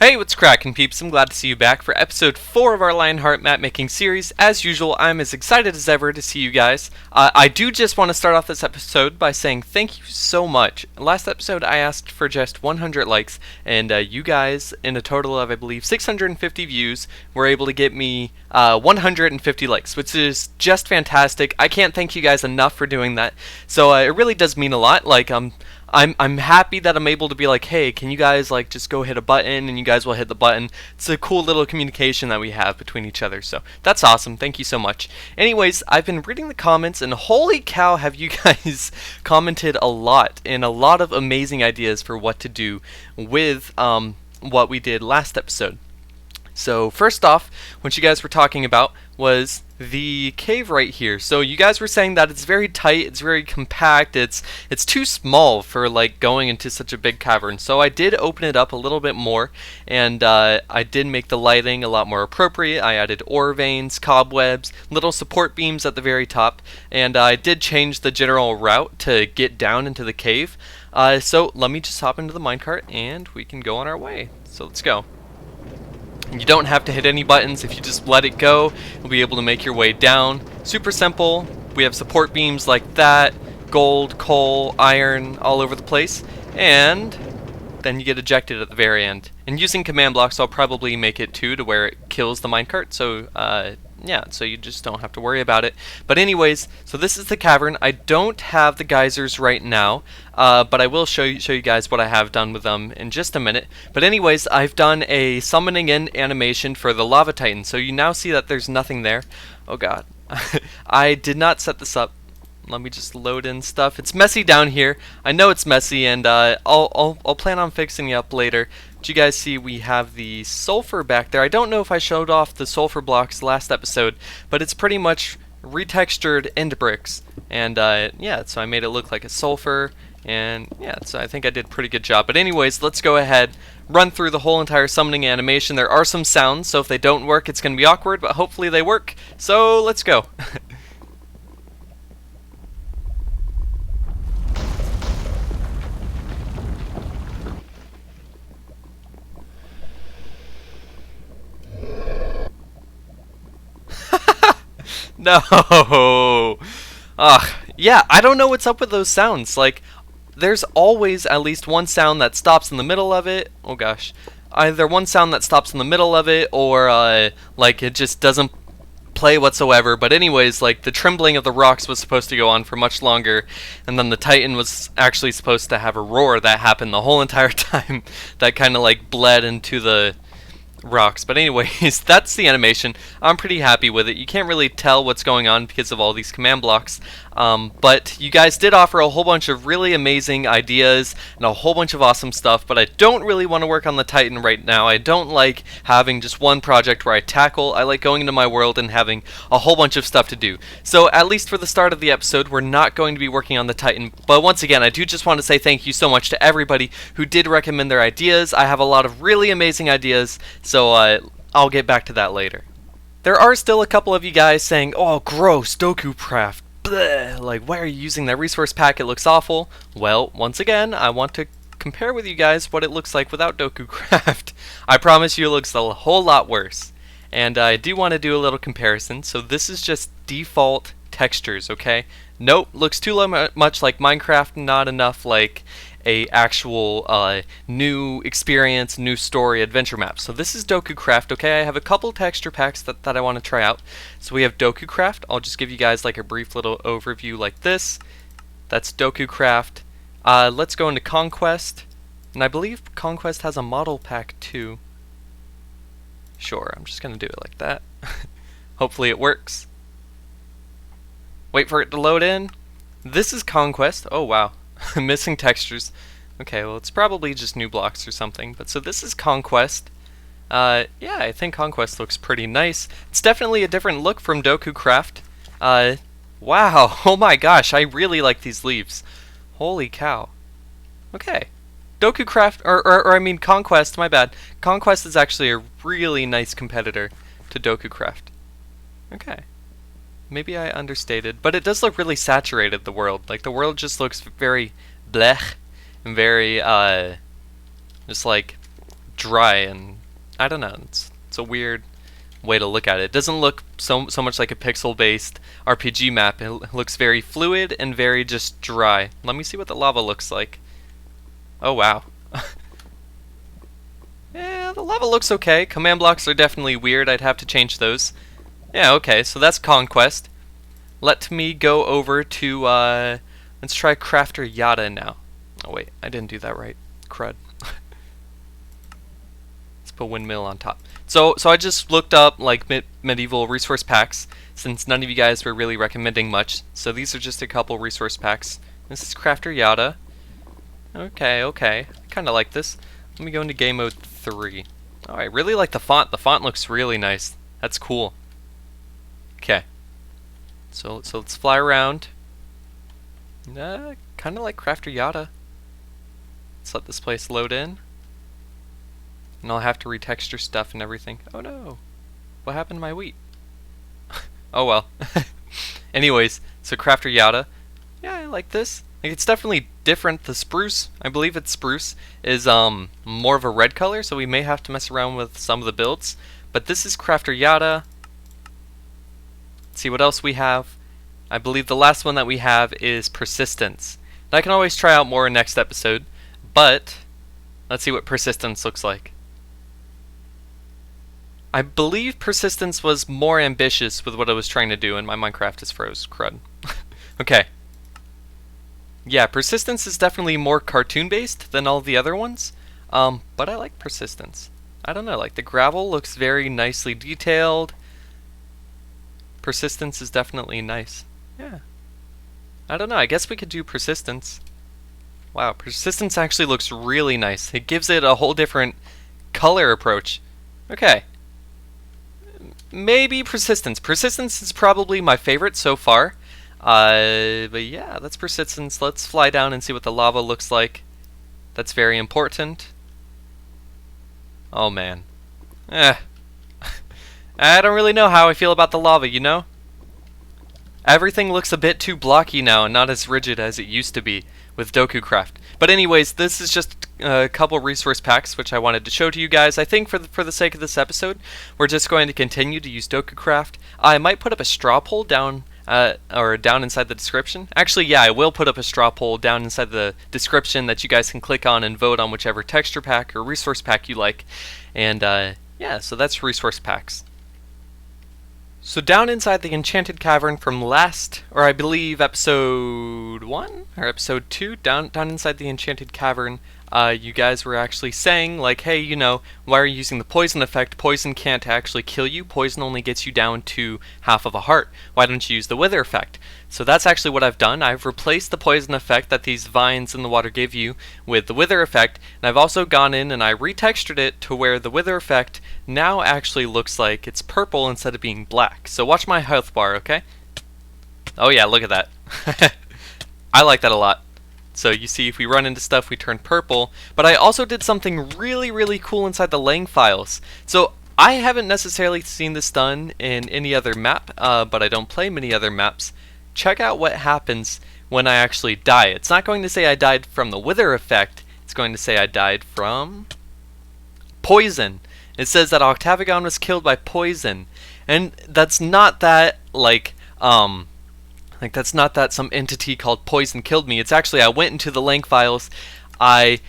Hey, what's crackin', peeps? I'm glad to see you back for episode 4 of our Lionheart map making series. As usual, I'm as excited as ever to see you guys. I do just want to start off this episode by saying thank you so much. Last episode, I asked for just 100 likes, and you guys, in a total of, I believe, 650 views, were able to get me 150 likes, which is just fantastic. I can't thank you guys enough for doing that. So it really does mean a lot. I'm happy that I'm able to be like, hey, can you guys just go hit a button, and you guys will hit the button. It's a cool little communication that we have between each other, so that's awesome. Thank you so much. Anyways, I've been reading the comments, and holy cow, have you guys commented a lot, and a lot of amazing ideas for what to do with what we did last episode. So first off, what you guys were talking about was the cave right here. So you guys were saying that it's very tight, it's very compact, it's too small for going into such a big cavern. So I did open it up a little bit more, and I did make the lighting a lot more appropriate. I added ore veins, cobwebs, little support beams at the very top, and I did change the general route to get down into the cave. So let me just hop into the minecart and we can go on our way. So let's go. You don't have to hit any buttons. If you just let it go, you'll be able to make your way down. Super simple. We have support beams like that, gold, coal, iron, all over the place, and then you get ejected at the very end. And using command blocks, I'll probably make it too to where it kills the minecart, so yeah, so you just don't have to worry about it. But anyways, so this is the cavern. I don't have the geysers right now, but I will show you guys what I have done with them in just a minute. But anyways, I've done a summoning in animation for the lava titan, so you now see that there's nothing there. Oh god. I did not set this up. Let me just load in stuff. It's messy down here. I know it's messy, and I'll plan on fixing it up later. But you guys see we have the sulfur back there. I don't know if I showed off the sulfur blocks last episode, but it's pretty much retextured end bricks. And yeah, so I made it look like a sulfur, and yeah, so I think I did a pretty good job. But anyways, let's go ahead, run through the whole entire summoning animation. There are some sounds, so if they don't work, it's going to be awkward, but hopefully they work. So let's go. No. Ugh. Yeah, I don't know what's up with those sounds. There's always at least one sound that stops in the middle of it. Oh gosh. Either one sound that stops in the middle of it, or it just doesn't play whatsoever. But anyways, the trembling of the rocks was supposed to go on for much longer, and then the Titan was actually supposed to have a roar that happened the whole entire time that kind of bled into the rocks. But anyways, that's the animation. I'm pretty happy with it. You can't really tell what's going on because of all these command blocks, but you guys did offer a whole bunch of really amazing ideas and a whole bunch of awesome stuff, but I don't really want to work on the Titan right now. I don't like having just one project where I tackle. I like going into my world and having a whole bunch of stuff to do. So at least for the start of the episode, we're not going to be working on the Titan, but once again, I do just want to say thank you so much to everybody who did recommend their ideas. I have a lot of really amazing ideas, so I'll get back to that later. There are still a couple of you guys saying, oh, gross, Doku Craft. Bleh, why are you using that resource pack? It looks awful. Well, once again, I want to compare with you guys what it looks like without Doku Craft. I promise you it looks a whole lot worse. And I do want to do a little comparison. So this is just default textures, okay? Nope, looks too much like Minecraft, not enough like a actual new experience, new story adventure map. So this is Doku Craft, okay? I have a couple texture packs that I want to try out. So we have Doku Craft. I'll just give you guys a brief little overview like this. That's Doku Craft. Let's go into Conquest. And I believe Conquest has a model pack too. Sure, I'm just going to do it like that. Hopefully it works. Wait for it to load in. This is Conquest. Oh wow. Missing textures. Okay, well it's probably just new blocks or something. But so this is Conquest. Yeah, I think Conquest looks pretty nice. It's definitely a different look from Doku Craft. Wow, oh my gosh, I really like these leaves. Holy cow. Okay. Doku Craft, or I mean Conquest, my bad. Conquest is actually a really nice competitor to Doku Craft. Okay. Maybe I understated, but it does look really saturated, the world. The world just looks very blech and very, just dry, and I don't know, it's a weird way to look at it. It doesn't look so much like a pixel-based RPG map. It looks very fluid and very just dry. Let me see what the lava looks like. Oh wow. Yeah, the lava looks okay. Command blocks are definitely weird. I'd have to change those. Yeah, okay, so that's Conquest. Let me go over to, let's try Crafter Yada now. Oh wait, I didn't do that right. Crud. Let's put Windmill on top. So I just looked up, like, medieval resource packs, since none of you guys were really recommending much. So these are just a couple resource packs. This is Crafter Yada. Okay, I kinda like this. Let me go into game mode 3. Oh, I really like the font. The font looks really nice. That's cool. Okay. So let's fly around. Kind of like Crafter Yada. Let's let this place load in. And I'll have to retexture stuff and everything. Oh no. What happened to my wheat? Oh well. Anyways, so Crafter Yada. Yeah, I like this. Like, it's definitely different. The spruce, I believe it's spruce, is more of a red color, so we may have to mess around with some of the builds. But this is Crafter Yada. Let's see what else we have. I believe the last one that we have is Persistence. And I can always try out more in next episode, but let's see what Persistence looks like. I believe Persistence was more ambitious with what I was trying to do, and my Minecraft is froze. Crud. Okay. Yeah, Persistence is definitely more cartoon-based than all the other ones, but I like Persistence. I don't know, like, the gravel looks very nicely detailed. Persistence is definitely nice. Yeah. I don't know, I guess we could do Persistence. Wow, Persistence actually looks really nice. It gives it a whole different color approach. Okay. Maybe Persistence. Persistence is probably my favorite so far. But yeah, that's Persistence. Let's fly down and see what the lava looks like. That's very important. Oh man. I don't really know how I feel about the lava, you know? Everything looks a bit too blocky now and not as rigid as it used to be with DokuCraft. But anyways, this is just a couple resource packs which I wanted to show to you guys. I think for the sake of this episode, we're just going to continue to use DokuCraft. I might put up a Strawpoll down inside the description. Actually, yeah, I will put up a Strawpoll down inside the description that you guys can click on and vote on whichever texture pack or resource pack you like. And yeah, so that's resource packs. So down inside the Enchanted Cavern from last, or I believe episode 1 or episode 2, down inside the Enchanted Cavern, you guys were actually saying, like, hey, you know, why are you using the poison effect? Poison can't actually kill you. Poison only gets you down to half of a heart. Why don't you use the wither effect? So that's actually what I've done. I've replaced the poison effect that these vines in the water give you with the wither effect, and I've also gone in and I retextured it to where the wither effect now actually looks like it's purple instead of being black. So watch my health bar, okay? Oh yeah, look at that. I like that a lot. So you see, if we run into stuff, we turn purple. But I also did something really, really cool inside the Lang files. So I haven't necessarily seen this done in any other map, but I don't play many other maps. Check out what happens when I actually die. It's not going to say I died from the wither effect. It's going to say I died from poison. It says that Octavigon was killed by poison. And that's not that, like that's not that some entity called Poison killed me. It's actually, I went into the Lang files, I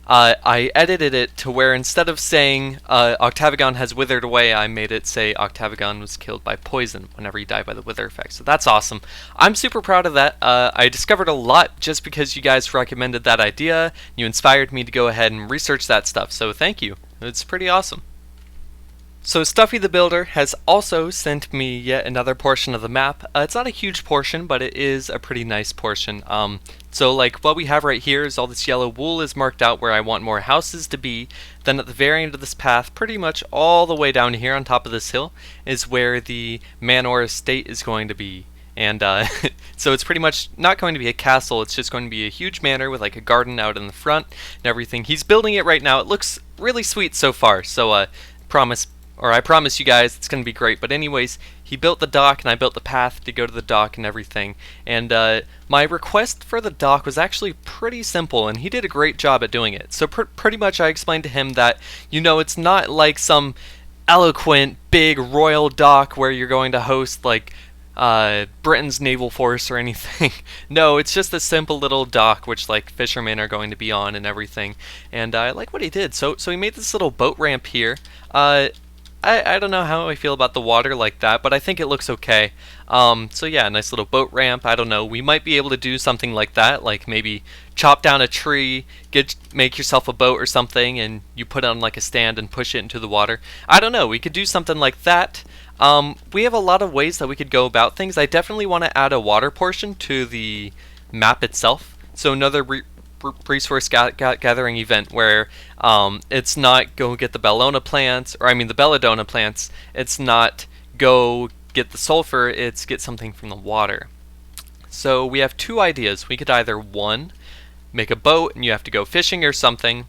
edited it to where instead of saying Octavigon has withered away, I made it say Octavigon was killed by poison whenever you die by the wither effect. So that's awesome. I'm super proud of that. I discovered a lot just because you guys recommended that idea. You inspired me to go ahead and research that stuff. So thank you. It's pretty awesome. So Stuffy the Builder has also sent me yet another portion of the map. It's not a huge portion, but it is a pretty nice portion. So like what we have right here is all this yellow wool is marked out where I want more houses to be. Then at the very end of this path, pretty much all the way down here on top of this hill, is where the manor estate is going to be. And so it's pretty much not going to be a castle, it's just going to be a huge manor with like a garden out in the front and everything. He's building it right now. It looks really sweet so far, so promise Or I promise you guys it's going to be great. But anyways, he built the dock and I built the path to go to the dock and everything. And my request for the dock was actually pretty simple, and he did a great job at doing it. So pretty much I explained to him that, you know, it's not like some eloquent, big royal dock where you're going to host like Britain's naval force or anything. No, it's just a simple little dock which like fishermen are going to be on and everything. And I like what he did. So he made this little boat ramp here. I don't know how I feel about the water like that, but I think it looks okay. So yeah, nice little boat ramp. I don't know. We might be able to do something like that, like maybe chop down a tree, make yourself a boat or something, and you put it on like a stand and push it into the water. I don't know. We could do something like that. We have a lot of ways that we could go about things. I definitely want to add a water portion to the map itself. So another resource gathering event where it's not go get the Bellona plants, or I mean the Belladonna plants. It's not go get the sulfur, it's get something from the water. So we have two ideas. We could either, one, make a boat and you have to go fishing or something,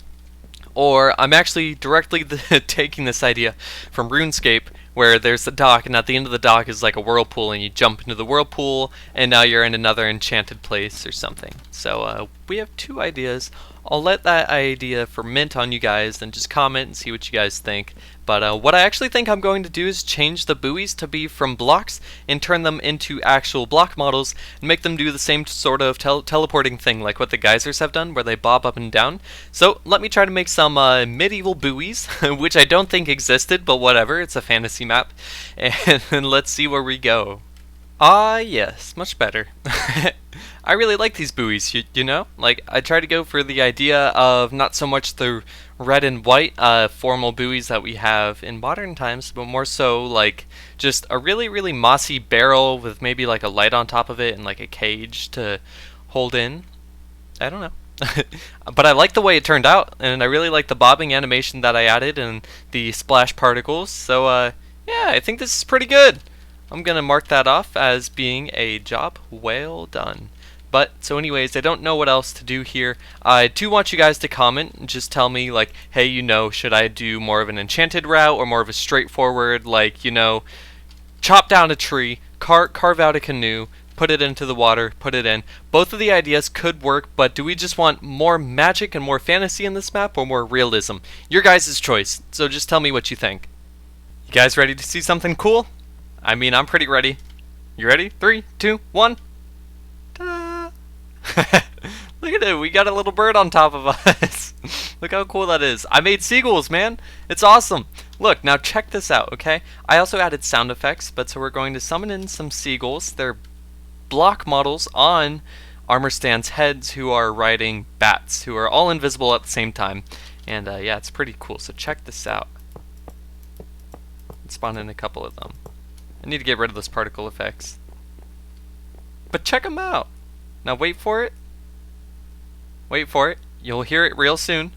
or I'm actually directly taking this idea from RuneScape, where there's the dock, and at the end of the dock is like a whirlpool, and you jump into the whirlpool, and now you're in another enchanted place or something. So we have two ideas. I'll let that idea ferment on you guys, and just comment and see what you guys think. But what I actually think I'm going to do is change the buoys to be from blocks and turn them into actual block models and make them do the same sort of teleporting thing like what the geysers have done, where they bob up and down. So let me try to make some medieval buoys, which I don't think existed, but whatever, it's a fantasy map, and let's see where we go. Ah, yes, much better. I really like these buoys, you know? Like, I try to go for the idea of not so much the red and white formal buoys that we have in modern times, but more so like just a really, really mossy barrel with maybe like a light on top of it and like a cage to hold in. I don't know. But I like the way it turned out, and I really like the bobbing animation that I added and the splash particles. So, yeah, I think this is pretty good. I'm going to mark that off as being a job well done. But, so anyways, I don't know what else to do here. I do want you guys to comment and just tell me, like, hey, you know, should I do more of an enchanted route or more of a straightforward, like, you know, chop down a tree, carve out a canoe, put it into the water, put it in. Both of the ideas could work, but do we just want more magic and more fantasy in this map or more realism? Your guys' choice, so just tell me what you think. You guys ready to see something cool? I mean, I'm pretty ready. You ready? 3, 2, 1. Ta-da! Look at it, we got a little bird on top of us. Look how cool that is. I made seagulls, man. It's awesome. Look, now check this out, okay? I also added sound effects, but so we're going to summon in some seagulls. They're block models on armor stands' heads who are riding bats, who are all invisible at the same time. And yeah, it's pretty cool. So check this out. Let's spawn in a couple of them. I need to get rid of those particle effects. But check them out. Now wait for it. Wait for it. You'll hear it real soon.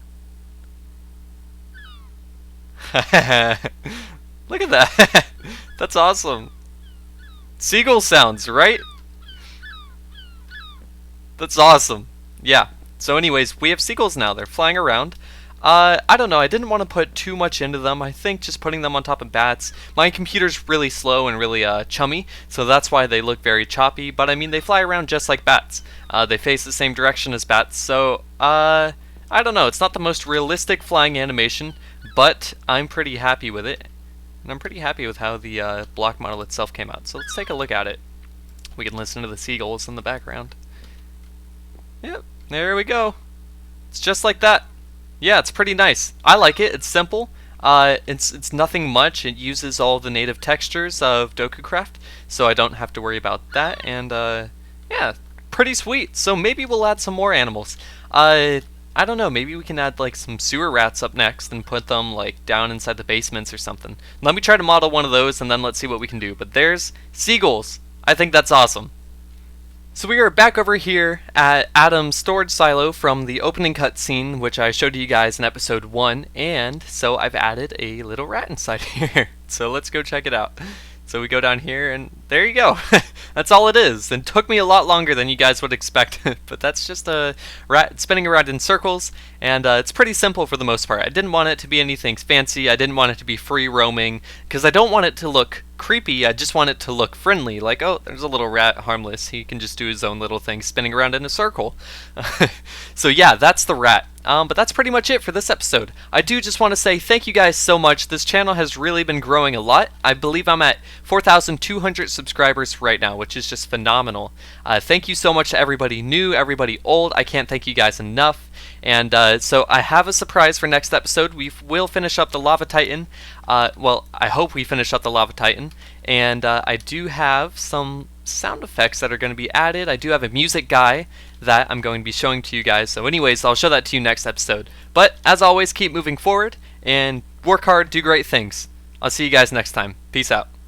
Look at that. That's awesome. Seagull sounds, right? That's awesome. Yeah. So anyways, we have seagulls now. They're flying around. I don't know, I didn't want to put too much into them. I think just putting them on top of bats. My computer's really slow and really chummy, so that's why they look very choppy. But I mean, they fly around just like bats. They face the same direction as bats, so I don't know. It's not the most realistic flying animation, but I'm pretty happy with it. And I'm pretty happy with how the block model itself came out. So let's take a look at it. We can listen to the seagulls in the background. Yep, there we go. It's just like that. Yeah, it's pretty nice. I like it. It's simple. It's nothing much. It uses all the native textures of DokuCraft, so I don't have to worry about that. And yeah, pretty sweet. So maybe we'll add some more animals. I don't know. Maybe we can add like some sewer rats up next and put them like down inside the basements or something. Let me try to model one of those, and then let's see what we can do. But there's seagulls. I think that's awesome. So we are back over here at Adam's storage silo from the opening cutscene, which I showed you guys in episode 1, and so I've added a little rat inside here. So let's go check it out. So we go down here, and There you go. That's all it is. And took me a lot longer than you guys would expect. But that's just a rat spinning around in circles, and it's pretty simple for the most part. I didn't want it to be anything fancy. I didn't want it to be free roaming, because I don't want it to look creepy. I just want it to look friendly. Like, oh, there's a little rat, harmless. He can just do his own little thing, spinning around in a circle. So yeah, that's the rat. But that's pretty much it for this episode. I do just want to say thank you guys so much. This channel has really been growing a lot. I believe I'm at 4,200 subscribers right now, which is just phenomenal. Thank you so much to everybody new, everybody old. I can't thank you guys enough. And so I have a surprise for next episode. We will finish up the Lava Titan. Well, I hope we finish up the Lava Titan. And I do have some sound effects that are going to be added. I do have a music guy that I'm going to be showing to you guys. So anyways, I'll show that to you next episode. But as always, keep moving forward and work hard, do great things. I'll see you guys next time. Peace out.